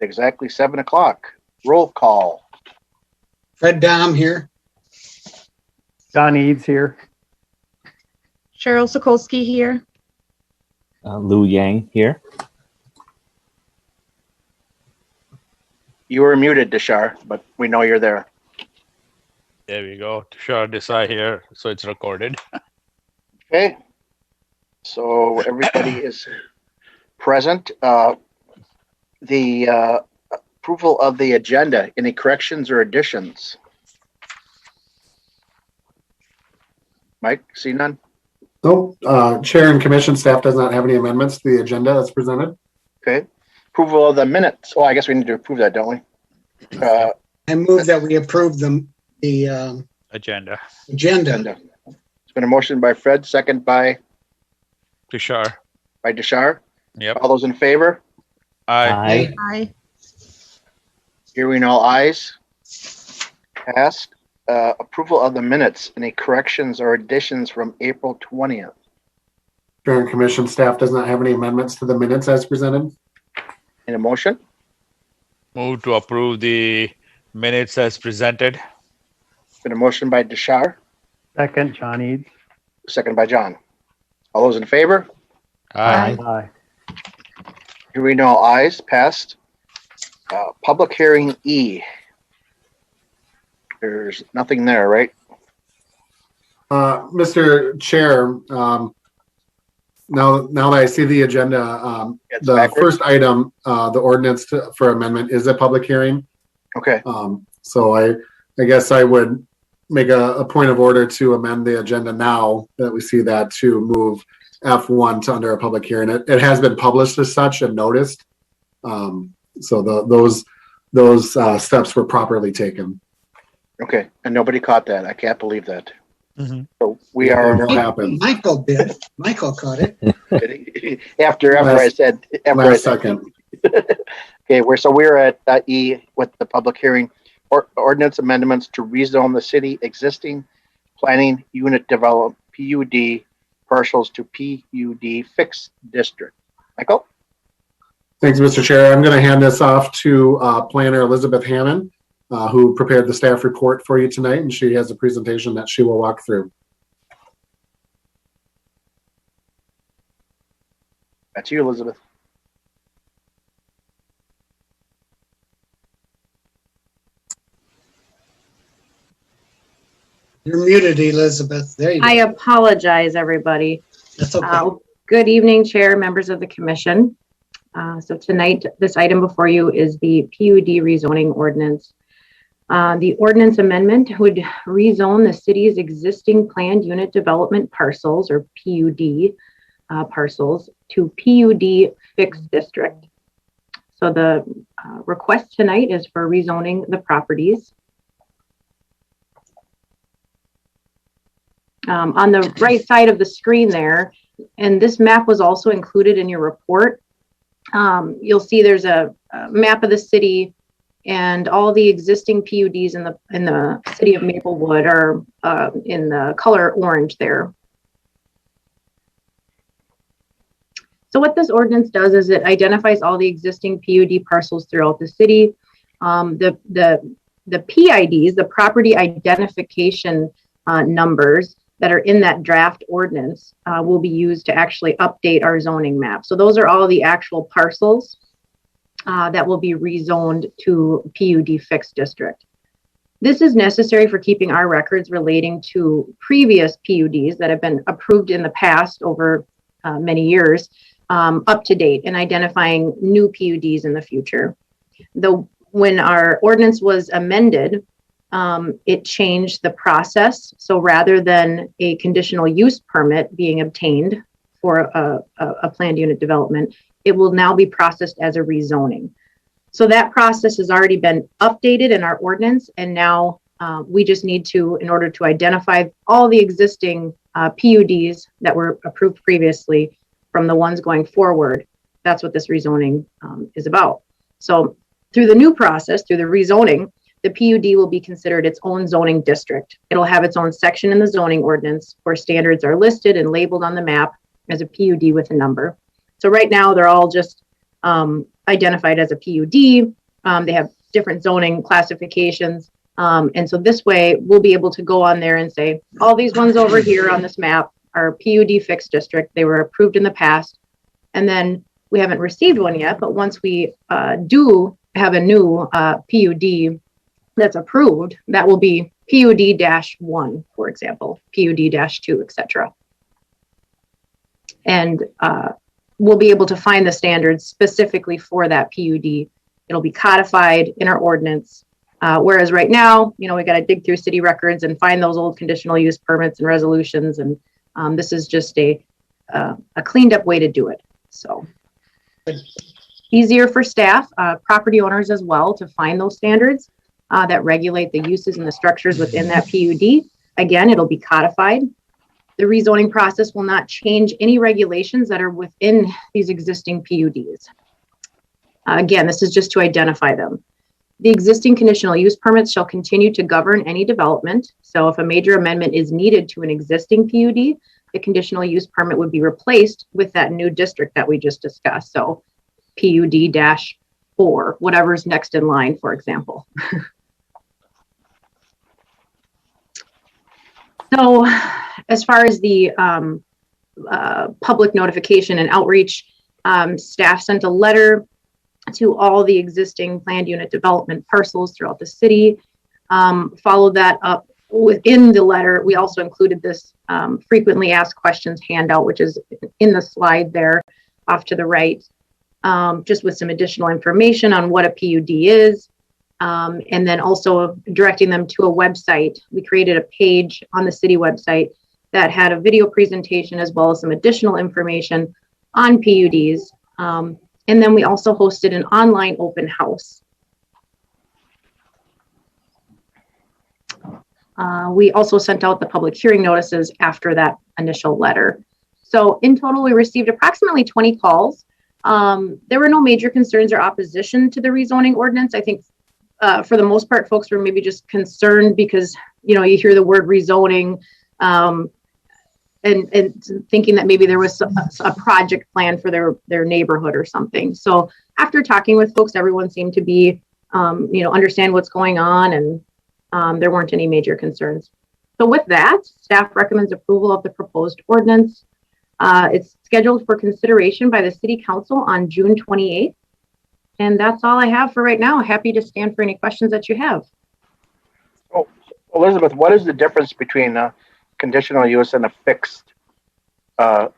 Exactly 7 o'clock. Roll call. Fred Dom here. Don Eads here. Cheryl Sokolsky here. Lou Yang here. You were muted, Deshar, but we know you're there. There we go. Tushar Desai here, so it's recorded. Okay. So everybody is present. The approval of the agenda. Any corrections or additions? Mike, see none? Nope. Chair and commission staff does not have any amendments to the agenda that's presented. Okay. Approval of the minutes. Oh, I guess we need to approve that, don't we? I move that we approve the Agenda. agenda. It's been a motion by Fred, second by Tushar. Deshar. Yep. All those in favor? Aye. Aye. Hearing all ayes. Passed. Approval of the minutes. Any corrections or additions from April 20th? Chair and commission staff does not have any amendments to the minutes as presented. In a motion? Move to approve the minutes as presented. Been a motion by Deshar, Second, John Eads. second by John. All those in favor? Aye. Aye. Hearing all ayes. Passed. Public hearing E. There's nothing there, right? Mr. Chair, now that I see the agenda, It's the backwards. first item, the ordinance for amendment is a public hearing. Okay. So I guess I would make a point of order to amend the agenda now that we see that, to move F1 to under a public hearing. It has been published as such and noticed. So those steps were properly taken. Okay. And nobody caught that. I can't believe that. Mhm. So we are What happened? Michael did. Michael caught it. after I said Last second. Okay, we're at E with the public hearing. Ordinance amendments to rezone the city existing planning unit develop PUD parcels to PUD fixed district. Michael? Thanks, Mr. Chair. I'm going to hand this off to Planner Elizabeth Hannon, who prepared the staff report for you tonight, and she has a presentation that she will walk through. That's you, Elizabeth. You're muted, Elizabeth. There you go. I apologize, everybody. That's okay. Good evening, Chair, members of the Commission. So tonight, this item before you is the PUD rezoning ordinance. The ordinance amendment would rezone the city's existing planned unit development parcels, or PUD parcels, to PUD fixed district. So the request tonight is for rezoning the properties. On the right side of the screen there, and this map was also included in your report, you'll see there's a map of the city, and all the existing PUDs in the city of Maplewood are in the color orange there. So what this ordinance does is it identifies all the existing PUD parcels throughout the city. The PIDs, the property identification numbers that are in that draft ordinance will be used to actually update our zoning map. So those are all the actual parcels that will be rezoned to PUD fixed district. This is necessary for keeping our records relating to previous PUDs that have been approved in the past over many years up to date, and identifying new PUDs in the future. Though when our ordinance was amended, it changed the process. So rather than a conditional use permit being obtained for a planned unit development, it will now be processed as a rezoning. So that process has already been updated in our ordinance, and now we just need to, in order to identify all the existing PUDs that were approved previously from the ones going forward, that's what this rezoning is about. So through the new process, through the rezoning, the PUD will be considered its own zoning district. It'll have its own section in the zoning ordinance where standards are listed and labeled on the map as a PUD with a number. So right now they're all just identified as a PUD. They have different zoning classifications. And so this way we'll be able to go on there and say, all these ones over here on this map are PUD fixed district. They were approved in the past. And then we haven't received one yet, but once we do have a new PUD that's approved, that will be PUD-1, for example, PUD-2, etc. And we'll be able to find the standards specifically for that PUD. It'll be codified in our ordinance. Whereas right now, we got to dig through city records and find those old conditional use permits and resolutions. And this is just a cleaned up way to do it. So easier for staff, property owners as well, to find those standards that regulate the uses and the structures within that PUD. Again, it'll be codified. The rezoning process will not change any regulations that are within these existing PUDs. Again, this is just to identify them. The existing conditional use permits shall continue to govern any development. So if a major amendment is needed to an existing PUD, the conditional use permit would be replaced with that new district that we just discussed. So PUD-4, whatever's next in line, for example. So as far as the public notification and outreach, staff sent a letter to all the existing planned unit development parcels throughout the city. Followed that up within the letter. We also included this frequently asked questions handout, which is in the slide there off to the right, just with some additional information on what a PUD is. And then also directing them to a website. We created a page on the city website that had a video presentation as well as some additional information on PUDs. And then we also hosted an online open house. We also sent out the public hearing notices after that initial letter. So in total, we received approximately 20 calls. There were no major concerns or opposition to the rezoning ordinance. I think for the most part, folks were maybe just concerned because, you hear the word rezoning and thinking that maybe there was a project plan for their neighborhood or something. So after talking with folks, everyone seemed to be, understand what's going on, and there weren't any major concerns. So with that, staff recommends approval of the proposed ordinance. It's scheduled for consideration by the City Council on June 28th. And that's all I have for right now. Happy to stand for any questions that you have. Oh, Elizabeth, what is the difference between a conditional use and a fixed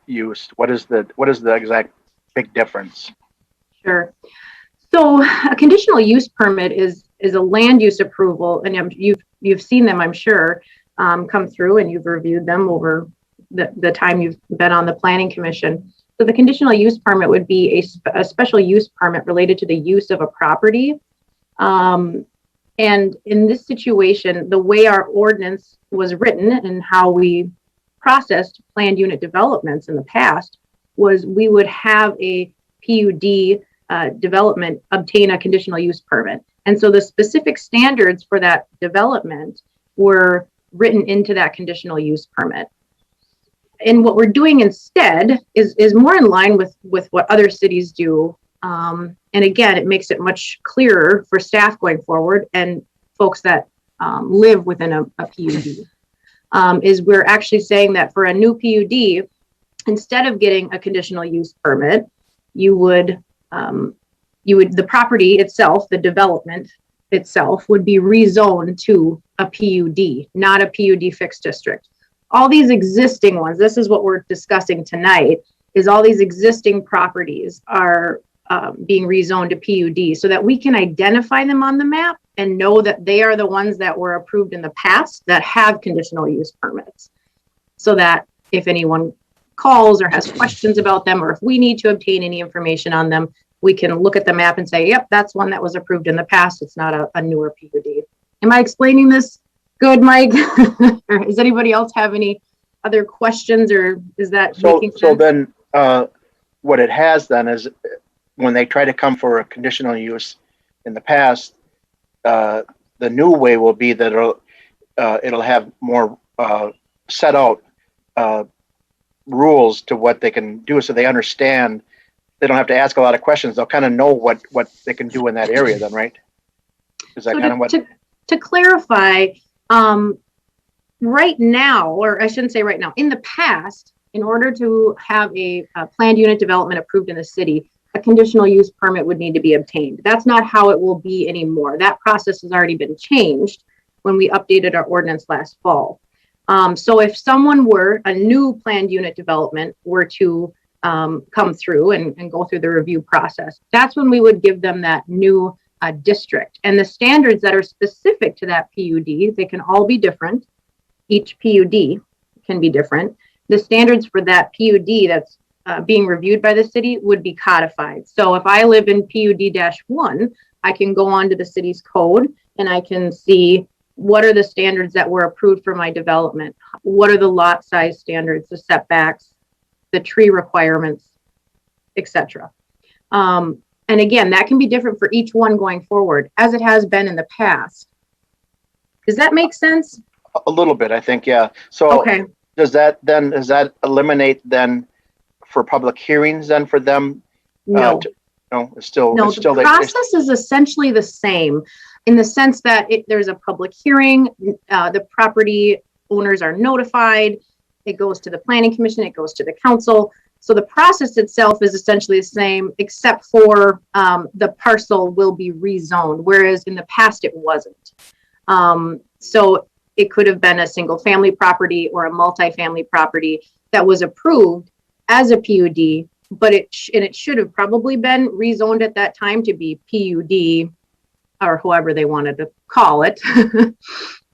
use? What is the exact big difference? Sure. So a conditional use permit is a land use approval, and you've seen them, I'm sure, come through, and you've reviewed them over the time you've been on the Planning Commission. So the conditional use permit would be a special use permit related to the use of a property. And in this situation, the way our ordinance was written and how we processed planned unit developments in the past was we would have a PUD development obtain a conditional use permit. And so the specific standards for that development were written into that conditional use permit. And what we're doing instead is more in line with what other cities do. And again, it makes it much clearer for staff going forward and folks that live within a PUD. Is we're actually saying that for a new PUD, instead of getting a conditional use permit, the property itself, the development itself, would be rezoned to a PUD, not a PUD fixed district. All these existing ones, this is what we're discussing tonight, is all these existing properties are being rezoned to PUD so that we can identify them on the map and know that they are the ones that were approved in the past that have conditional use permits. So that if anyone calls or has questions about them, or if we need to obtain any information on them, we can look at the map and say, yep, that's one that was approved in the past. It's not a newer PUD. Am I explaining this good, Mike? Or does anybody else have any other questions, or is that making sense? So then what it has then is when they try to come for a conditional use in the past, the new way will be that it'll have more set out rules to what they can do, so they understand they don't have to ask a lot of questions. They'll kind of know what they can do in that area then, right? Is that So kind of what? To clarify, right now, or I shouldn't say right now, in the past, in order to have a planned unit development approved in the city, a conditional use permit would need to be obtained. That's not how it will be anymore. That process has already been changed when we updated our ordinance last fall. So if a new planned unit development were to come through and go through the review process, that's when we would give them that new district. And the standards that are specific to that PUD, they can all be different. Each PUD can be different. The standards for that PUD that's being reviewed by the city would be codified. So if I live in PUD-1, I can go onto the city's code and I can see what are the standards that were approved for my development? What are the lot size standards, the setbacks, the tree requirements, etc. And again, that can be different for each one going forward, as it has been in the past. Does that make sense? A little bit, I think, yeah. So Okay. does that eliminate then for public hearings then for them? No. No, it's still, No, it's still, the process is essentially the same in the sense that there's a public hearing, the property owners are notified, it goes to the planning commission, it goes to the council. So the process itself is essentially the same, except for the parcel will be rezoned, whereas in the past it wasn't. So it could have been a single family property or a multifamily property that was approved as a PUD, but it should have probably been rezoned at that time to be PUD or whoever they wanted to call it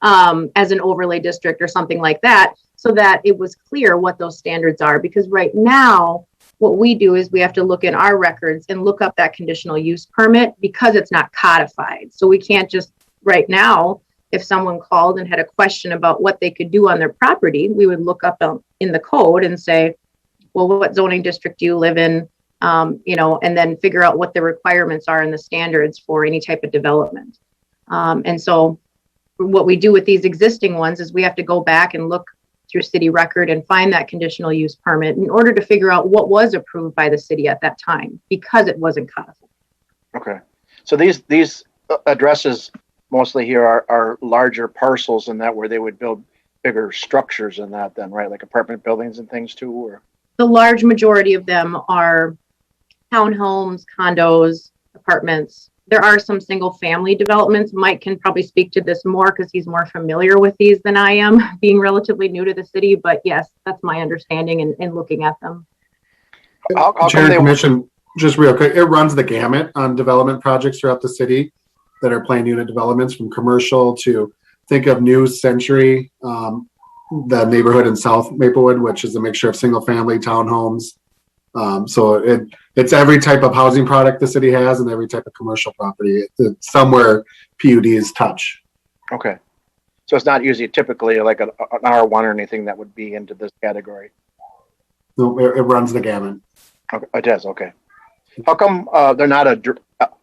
as an overlay district or something like that, so that it was clear what those standards are. Because right now, what we do is we have to look in our records and look up that conditional use permit because it's not codified. So we can't just right now, if someone called and had a question about what they could do on their property, we would look up in the code and say, well, what zoning district do you live in? And then figure out what the requirements are and the standards for any type of development. And so what we do with these existing ones is we have to go back and look through city record and find that conditional use permit in order to figure out what was approved by the city at that time, because it wasn't codified. Okay. So these addresses mostly here are larger parcels and that where they would build bigger structures and that then, right? Like apartment buildings and things too, or? The large majority of them are townhomes, condos, apartments. There are some single family developments. Mike can probably speak to this more because he's more familiar with these than I am, being relatively new to the city. But yes, that's my understanding in looking at them. Chair and Commission, just real quick, it runs the gamut on development projects throughout the city that are planned unit developments, from commercial to think of New Century, the neighborhood in South Maplewood, which is a mixture of single family townhomes. So it's every type of housing product the city has and every type of commercial property. It's somewhere PUDs touch. Okay. So it's not usually typically like an R1 or anything that would be into this category. No, it runs the gamut. Okay, it does. Okay. How come they're not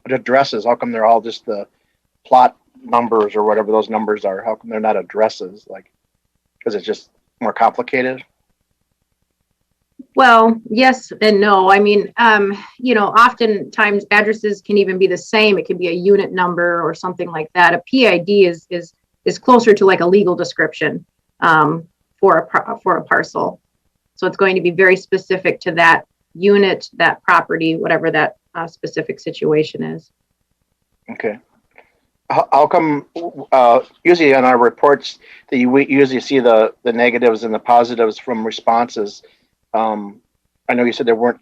addresses? How come they're all just the plot numbers or whatever those numbers are? How come they're not addresses? Like, because it's just more complicated? Well, yes and no. I mean, oftentimes addresses can even be the same. It could be a unit number or something like that. A PID is closer to like a legal description for a parcel. So it's going to be very specific to that unit, that property, whatever that specific situation is. Okay. How come usually on our reports that we usually see the negatives and the positives from responses? I know you said there weren't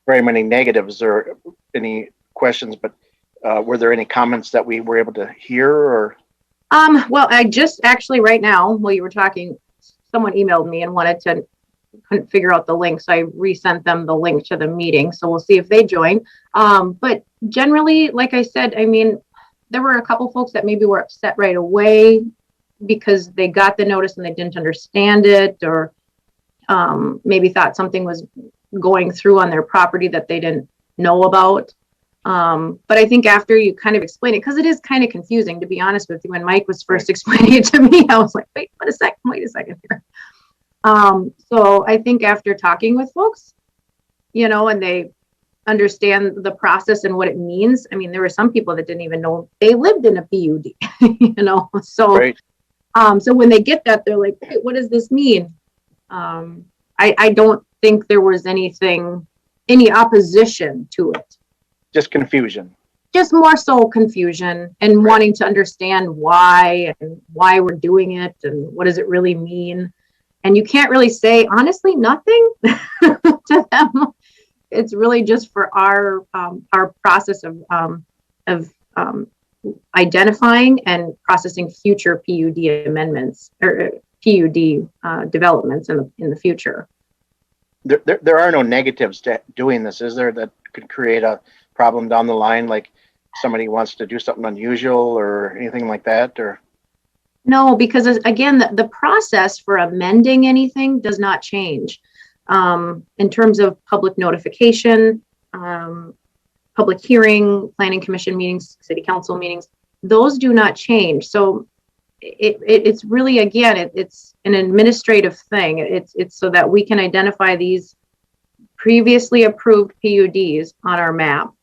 very many negatives or any questions, but were there any comments that we were able to hear or? Well, I just actually right now, while you were talking, someone emailed me and couldn't figure out the link. So I resent them the link to the meeting. So we'll see if they join. But generally, like I said, I mean, there were a couple folks that maybe were upset right away because they got the notice and they didn't understand it, or maybe thought something was going through on their property that they didn't know about. But I think after you kind of explain it, because it is kind of confusing, to be honest with you, when Mike was first explaining it to me, I was like, wait a second here. So I think after talking with folks, and they understand the process and what it means. I mean, there were some people that didn't even know they lived in a PUD, you know, so, Right. so when they get that, they're like, hey, what does this mean? I don't think there was any opposition to it. Just confusion. Just more so confusion and wanting to understand why and why we're doing it and what does it really mean. And you can't really say, honestly, nothing to them. It's really just for our process of identifying and processing future PUD amendments or PUD developments in the future. There are no negatives to doing this, is there, that could create a problem down the line, like somebody wants to do something unusual or anything like that? Or no, because again, the process for amending anything does not change. In terms of public notification, public hearing, planning commission meetings, city council meetings, those do not change. So it's really, again, it's an administrative thing. It's so that we can identify these previously approved PUDs on our map.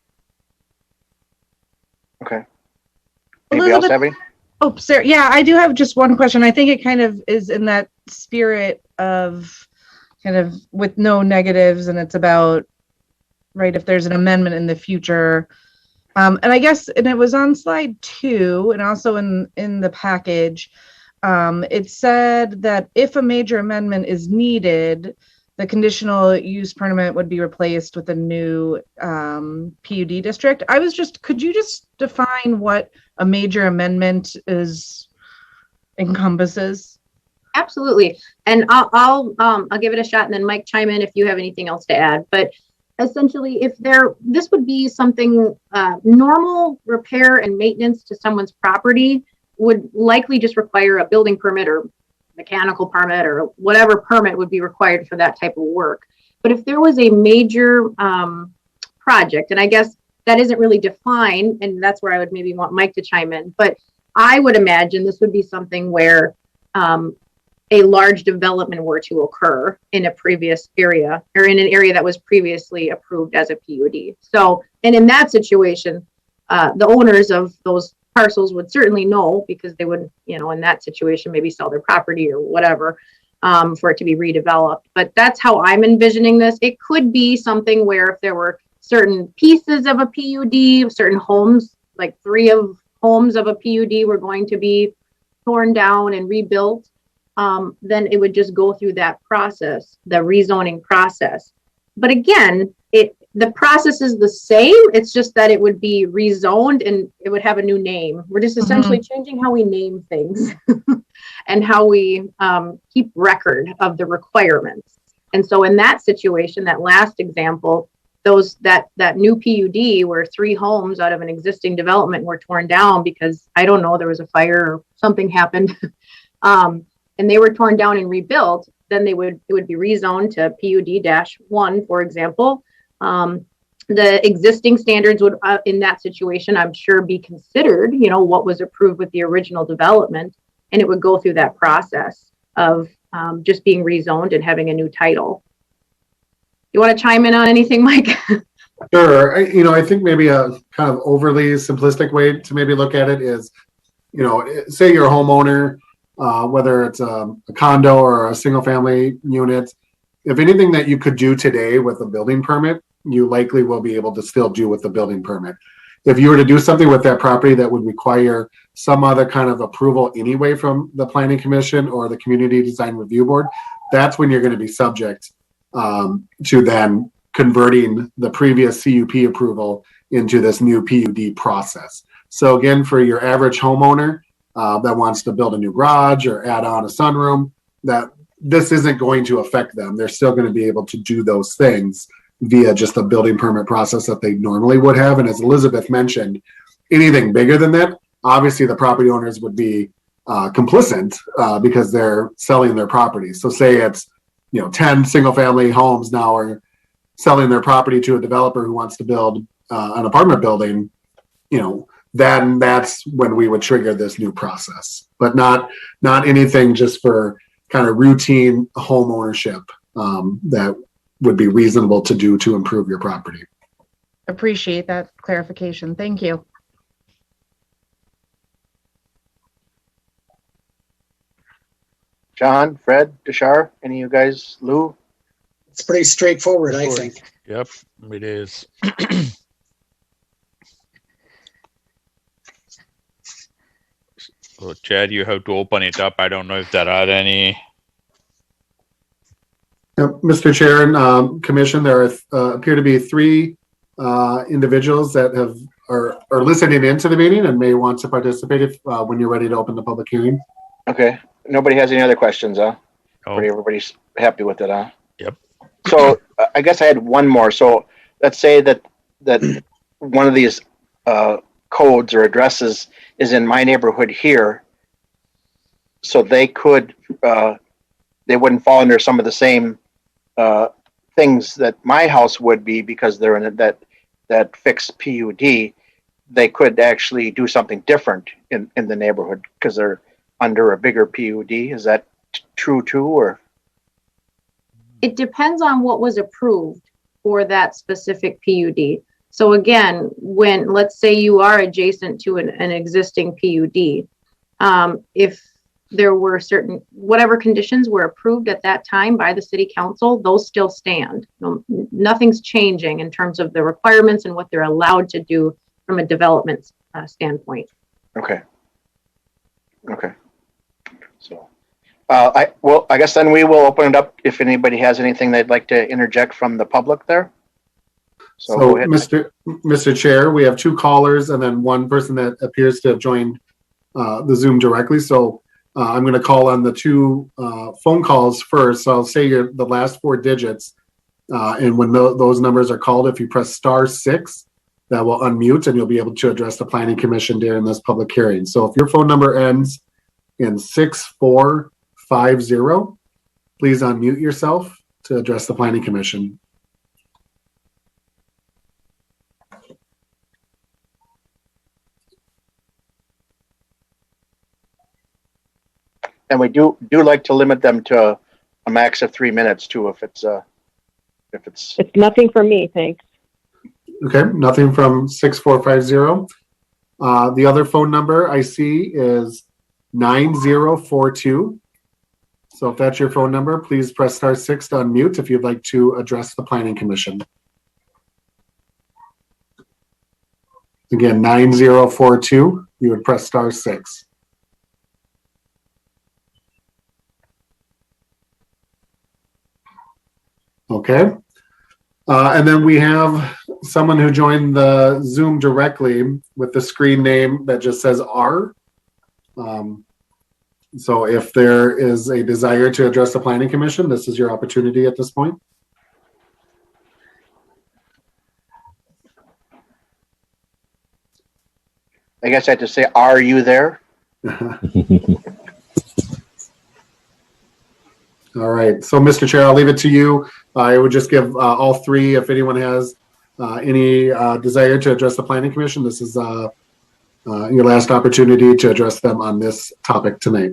okay. Anybody else have any? Oh, Sarah, yeah, I do have just one question. I think it kind of is in that spirit of kind of with no negatives, and it's about, right, if there's an amendment in the future. And I guess, and it was on slide 2 and also in the package, it said that if a major amendment is needed, the conditional use permit would be replaced with a new PUD district. I was just, could you just define what a major amendment encompasses? Absolutely. And I'll give it a shot, and then Mike, chime in if you have anything else to add. But essentially, this would be something, normal repair and maintenance to someone's property would likely just require a building permit or mechanical permit or whatever permit would be required for that type of work. But if there was a major project, and I guess that isn't really defined, and that's where I would maybe want Mike to chime in, but I would imagine this would be something where a large development were to occur in a previous area or in an area that was previously approved as a PUD. So, and in that situation, the owners of those parcels would certainly know, because they would, you know, in that situation, maybe sell their property or whatever for it to be redeveloped. But that's how I'm envisioning this. It could be something where if there were certain pieces of a PUD, certain homes, like 3 of homes of a PUD were going to be torn down and rebuilt, then it would just go through that process, the rezoning process. But again, the process is the same. It's just that it would be rezoned and it would have a new name. We're just essentially changing how we name things and how we keep record of the requirements. And so in that situation, that last example, that new PUD where 3 homes out of an existing development were torn down because, I don't know, there was a fire or something happened, and they were torn down and rebuilt, then it would be rezoned to PUD-1, for example. The existing standards would, in that situation, I'm sure, be considered, you know, what was approved with the original development, and it would go through that process of just being rezoned and having a new title. You want to chime in on anything, Mike? Sure. I think maybe a kind of overly simplistic way to maybe look at it is, say you're a homeowner, whether it's a condo or a single family unit, if anything that you could do today with a building permit, you likely will be able to still do with the building permit. If you were to do something with that property that would require some other kind of approval anyway from the planning commission or the community design review board, that's when you're going to be subject to then converting the previous CUP approval into this new PUD process. So again, for your average homeowner that wants to build a new garage or add on a sunroom, that this isn't going to affect them. They're still going to be able to do those things via just a building permit process that they normally would have. And as Elizabeth mentioned, anything bigger than that, obviously the property owners would be complicit because they're selling their property. So say it's 10 single family homes now are selling their property to a developer who wants to build an apartment building, then that's when we would trigger this new process, but not anything just for kind of routine home ownership that would be reasonable to do to improve your property. appreciate that clarification. Thank you. John, Fred, Deshar, any of you guys, Lou? It's pretty straightforward, I think. Yep, it is. So, Chad, you have to open it up. I don't know if there are any. Mr. Chair and Commission, there appear to be three individuals that are listening into the meeting and may want to participate if, when you're ready to open the public hearing. Okay. Nobody has any other questions, huh? Oh, Everybody's happy with it, huh? Yep. So I guess I had one more. So let's say that one of these codes or addresses is in my neighborhood here. So they could, they wouldn't fall under some of the same things that my house would be because they're in that fixed PUD. They could actually do something different in the neighborhood because they're under a bigger PUD. Is that true too, or? It depends on what was approved for that specific PUD. So again, when, let's say you are adjacent to an existing PUD, if there were certain, whatever conditions were approved at that time by the city council, those still stand. Nothing's changing in terms of the requirements and what they're allowed to do from a development standpoint. Okay. Okay. So, I guess then we will open it up if anybody has anything they'd like to interject from the public there. So, go ahead. Mr. Chair, we have two callers and then one person that appears to have joined the Zoom directly. So I'm going to call on the two phone calls first. So I'll say the last four digits. And when those numbers are called, if you press *6, that will unmute and you'll be able to address the Planning Commission during this public hearing. So if your phone number ends in 6450, please unmute yourself to address the Planning Commission. And we do like to limit them to a max of 3 minutes too, if it's. It's nothing for me, thanks. Okay, nothing from 6450. The other phone number I see is 9042. So if that's your phone number, please press *6 to unmute if you'd like to address the Planning Commission. Again, 9042, you would press *6. Okay. And then we have someone who joined the Zoom directly with the screen name that just says R. So if there is a desire to address the Planning Commission, this is your opportunity at this point. I guess I have to say, are you there? All right. So, Mr. Chair, I'll leave it to you. I would just give all three, if anyone has any desire to address the Planning Commission, this is your last opportunity to address them on this topic tonight.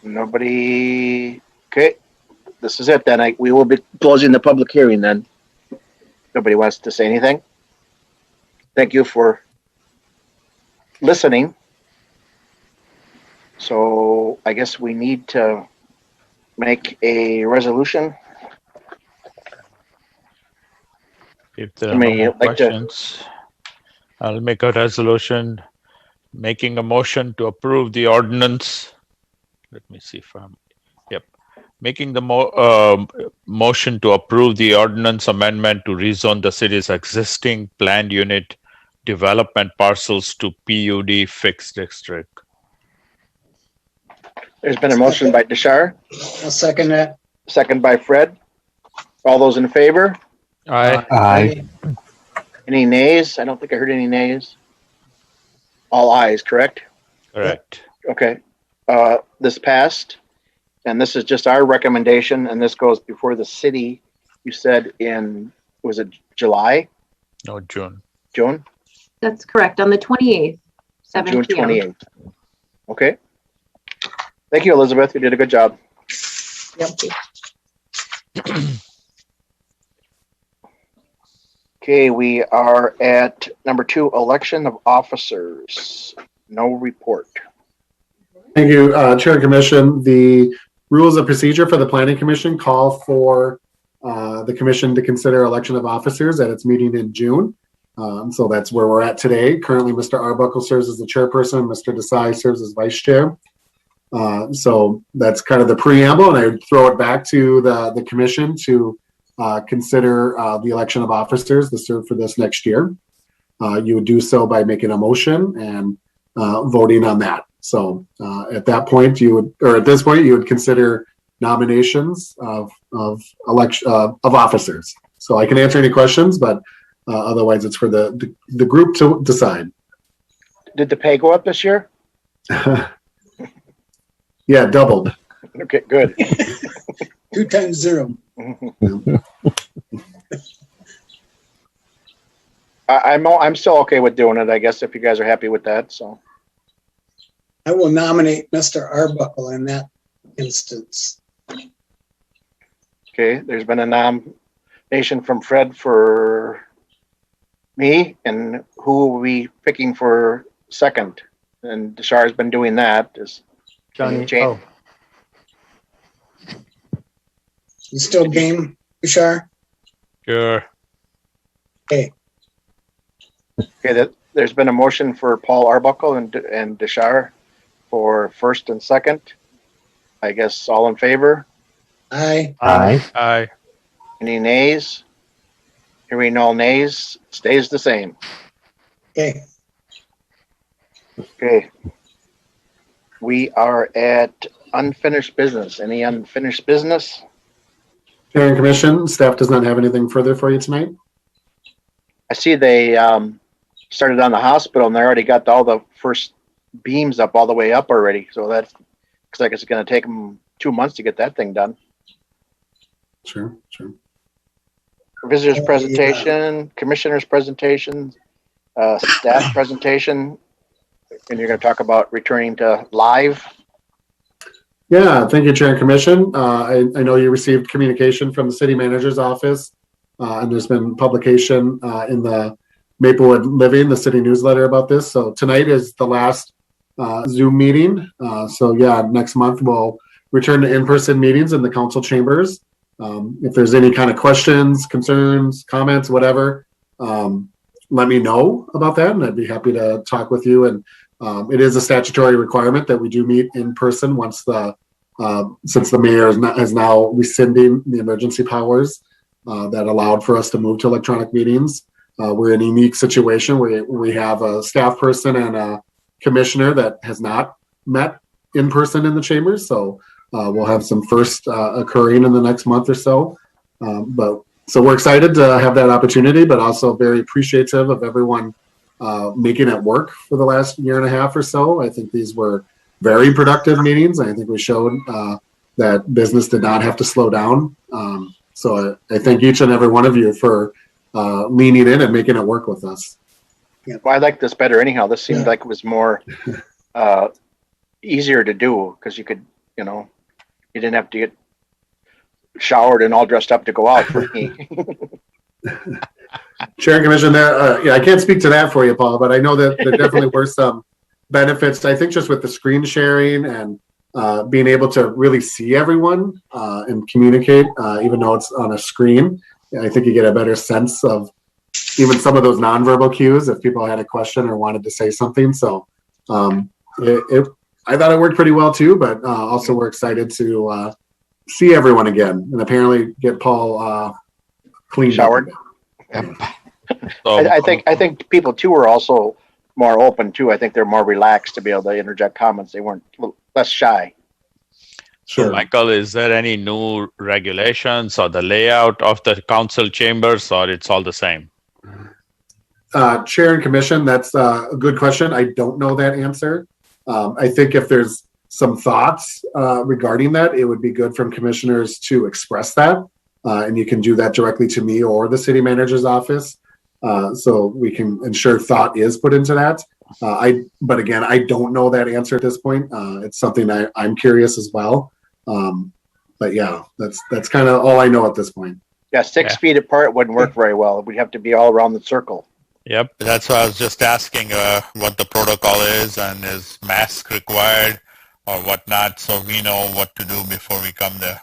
Nobody. Okay. This is it then. We will be closing the public hearing then. Nobody wants to say anything. Thank you for listening. So I guess we need to make a resolution. If there are no more questions, I'll make a resolution making a motion to approve the ordinance. Let me see if I'm, yep. Making the motion to approve the ordinance amendment to rezone the city's existing planned unit development parcels to PUD fixed district. There's been a motion by Deshar. I'll second that. Second by Fred. All those in favor? Aye. Aye. Any nays? I don't think I heard any nays. All ayes, correct? Correct. Okay. This passed, and this is just our recommendation, and this goes before the city. You said was it July? No, June. June? That's correct, on the 28th, 7 June p.m. 28th. Okay. Thank you, Elizabeth. You did a good job. Yep. Okay, we are at number 2, election of officers. No report. Thank you, Chair and Commission. The rules of procedure for the Planning Commission call for the Commission to consider election of officers at its meeting in June. So that's where we're at today. Currently, Mr. Arbuckle serves as the chairperson. Mr. Desai serves as vice chair. So that's kind of the preamble, and I would throw it back to the Commission to consider the election of officers to serve for this next year. You would do so by making a motion and voting on that. So at that point, at this point, you would consider nominations of officers. So I can answer any questions, but otherwise, it's for the group to decide. Did the pay go up this year? Yeah, doubled. Okay, good. 2 times 0. I'm still okay with doing it, I guess, if you guys are happy with that. So I will nominate Mr. Arbuckle in that instance. okay, there's been a nomination from Fred for me, and who are we picking for second? And Deshar's been doing that. Is Johnny, Jane. You still game, Bashar? Sure. Okay. Okay, there's been a motion for Paul Arbuckle and Deshar for first and second. I guess all in favor? Aye. Aye. Any nays? Hearing no nays, stays the same. Okay. Okay. We are at unfinished business. Any unfinished business? Chair and Commission, staff does not have anything further for you tonight. I see they started on the hospital and they already got all the first beams up all the way up already. So that looks like it's going to take them 2 months to get that thing done. Sure. Visitors presentation, commissioners presentation, staff presentation, and you're going to talk about returning to live. Yeah, thank you, Chair and Commission. I know you received communication from the City Manager's Office, and there's been publication in the Maplewood Living, the city newsletter about this. So tonight is the last Zoom meeting. So yeah, next month we'll return to in-person meetings in the council chambers. If there's any kind of questions, concerns, comments, whatever, let me know about that, and I'd be happy to talk with you. And it is a statutory requirement that we do meet in person once since the mayor is now rescinding the emergency powers that allowed for us to move to electronic meetings. We're in a unique situation where we have a staff person and a commissioner that has not met in person in the chambers. So we'll have some first occurring in the next month or so. So we're excited to have that opportunity, but also very appreciative of everyone making it work for the last year and a half or so. I think these were very productive meetings. I think we showed that business did not have to slow down. So I thank each and every one of you for leaning in and making it work with us. Yeah. Well, I like this better anyhow. This seemed like it was more easier to do because you could, you didn't have to get showered and all dressed up to go out for me. Chair and Commission, I can't speak to that for you, Paul, but I know that there definitely were some benefits. I think just with the screen sharing and being able to really see everyone and communicate, even though it's on a screen, I think you get a better sense of even some of those nonverbal cues if people had a question or wanted to say something. So I thought it worked pretty well too, but also we're excited to see everyone again and apparently get Paul cleaned showered. I think people too were also more open too. I think they're more relaxed to be able to interject comments. They weren't less shy. So, Michael, is there any new regulations or the layout of the council chambers, or it's all the same? Chair and Commission, that's a good question. I don't know that answer. I think if there's some thoughts regarding that, it would be good from commissioners to express that. And you can do that directly to me or the city manager's office. So we can ensure thought is put into that. But again, I don't know that answer at this point. It's something I'm curious as well. but yeah, that's kind of all I know at this point. Yeah, 6 feet apart wouldn't work very well. We'd have to be all around the circle. Yep, that's why I was just asking what the protocol is and is mask required or whatnot, so we know what to do before we come there.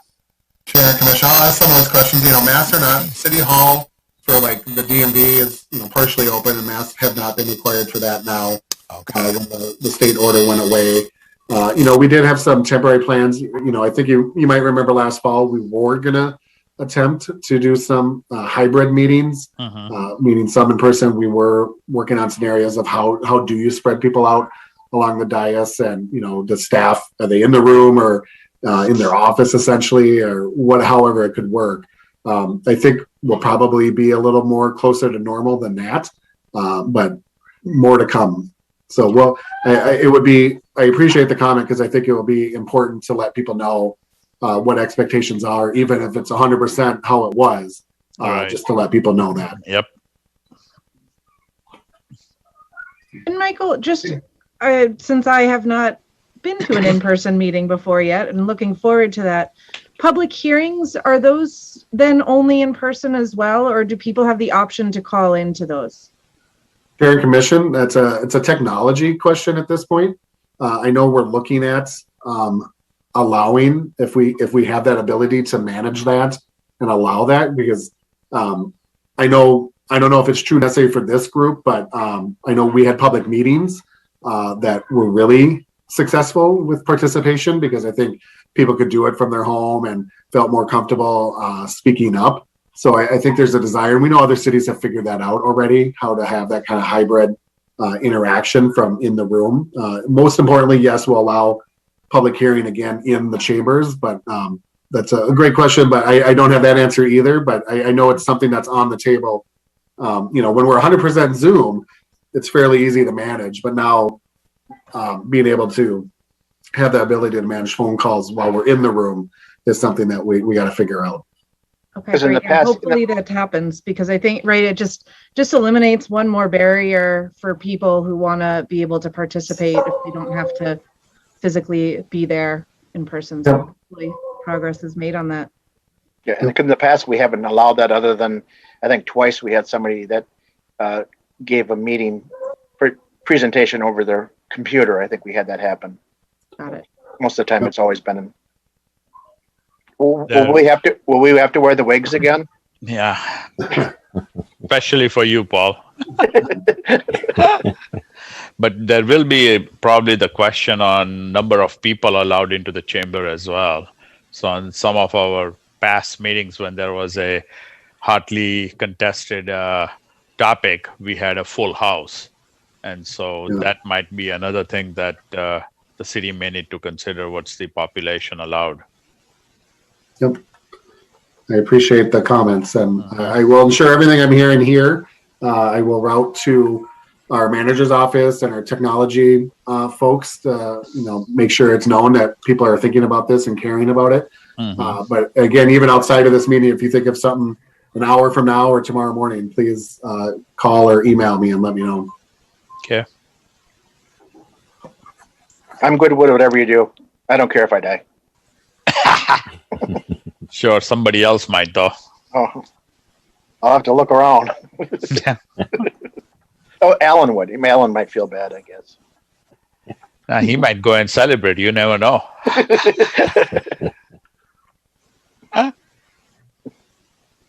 Chair and Commission, I'll ask some of those questions. Masks or not, City Hall for like the DMV is partially open, and masks have not been required for that now. Okay. When the state order went away. We did have some temporary plans. I think you might remember last fall we were gonna attempt to do some hybrid meetings, meaning some in person. We were working on scenarios of how do you spread people out along the dais, and the staff, are they in the room or in their office essentially, or however it could work. I think we'll probably be a little more closer to normal than that, but more to come. So, I appreciate the comment, because I think it will be important to let people know what expectations are, even if it's 100% how it was, Right. just to let people know that. Yep. And Michael, just since I have not been to an in-person meeting before yet and looking forward to that, public hearings, are those then only in person as well, or do people have the option to call into those? Chair and Commission, it's a technology question at this point. I know we're looking at allowing, if we have that ability to manage that and allow that, because I don't know if it's true necessarily for this group, but I know we had public meetings that were really successful with participation, because I think people could do it from their home and felt more comfortable speaking up. So I think there's a desire, and we know other cities have figured that out already, how to have that kind of hybrid interaction from in the room. Most importantly, yes, we'll allow public hearing again in the chambers, but that's a great question, but I don't have that answer either, but I know it's something that's on the table. When we're 100% Zoom, it's fairly easy to manage, but now being able to have the ability to manage phone calls while we're in the room is something that we got to figure out. Okay, 'Cause in great. the past- Hopefully that happens, because I think, right, it just eliminates one more barrier for people who want to be able to participate if they don't have to physically be there in person. So hopefully progress is made on that. Yeah, and in the past, we haven't allowed that, other than, I think twice we had somebody that gave a meeting presentation over their computer. I think we had that happen. Got it. Most of the time, it's always been in. Will we have to wear the wigs again? Yeah. Especially for you, Paul. But there will be probably the question on number of people allowed into the chamber as well. So on some of our past meetings, when there was a hotly contested topic, we had a full house. And so that might be another thing that the city may need to consider. What's the population allowed? Yep. I appreciate the comments, and I will ensure everything I'm hearing here, I will route to our manager's office and our technology folks to, make sure it's known that people are thinking about this and caring about it. But again, even outside of this meeting, if you think of something an hour from now or tomorrow morning, please call or email me and let me know. Okay. I'm good with whatever you do. I don't care if I die. Sure, somebody else might though. Oh, I'll have to look around. Oh, Alan would. Alan might feel bad, I guess. He might go and celebrate. You never know.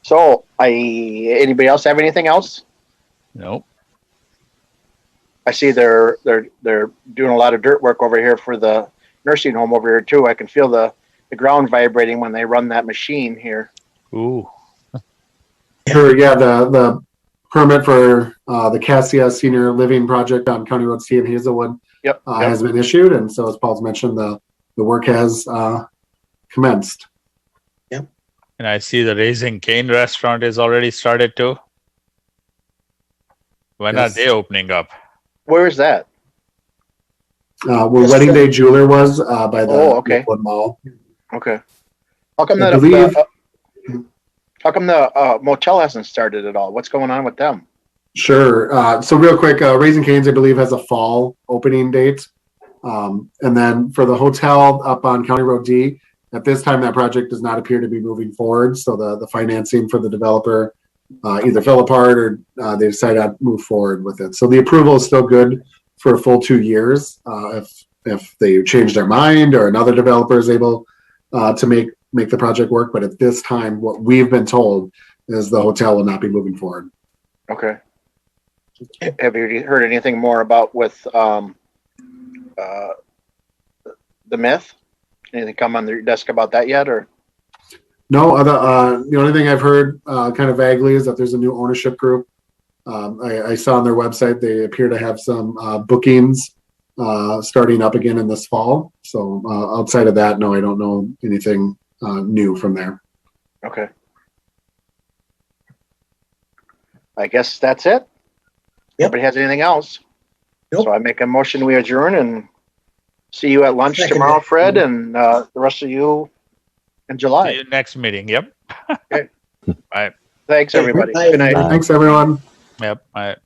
So, anybody else have anything else? Nope. I see they're doing a lot of dirt work over here for the nursing home over here too. I can feel the ground vibrating when they run that machine here. Ooh. Sure, yeah, the permit for the Cassia Senior Living Project on County Road C in Hazelwood has been issued, and so as Paul's mentioned, the work has commenced. Yep. And I see the Raising Cane restaurant is already started too. When are they opening up? Where is that? Where Wedding Day Jeweler was by the Maplewood Mall. Okay. How come I the motel hasn't started at all? What's going on with them? Sure. So real quick, Raising Cane's, I believe, has a fall opening date. And then for the hotel up on County Road D, At this time, that project does not appear to be moving forward. So the financing for the developer either fell apart or they decided to move forward with it. So the approval is still good for a full 2 years. If they change their mind or another developer is able to make the project work. But at this time, what we've been told is the hotel will not be moving forward. Okay. Have you heard anything more about with the myth? Anything come on your desk about that yet, or? No, the only thing I've heard kind of vaguely is that there's a new ownership group. I saw on their website they appear to have some bookings starting up again in this fall. So outside of that, no, I don't know anything new from there. Okay. I guess that's it. Yep. Nobody has anything else. Nope. So I make a motion, we adjourn, and see you at lunch Second tomorrow, it. Fred, and the rest of you in See July. you next meeting. Yep. Okay. Bye. Thanks, everybody. Bye. Good night. Thanks, everyone. Yep. Bye.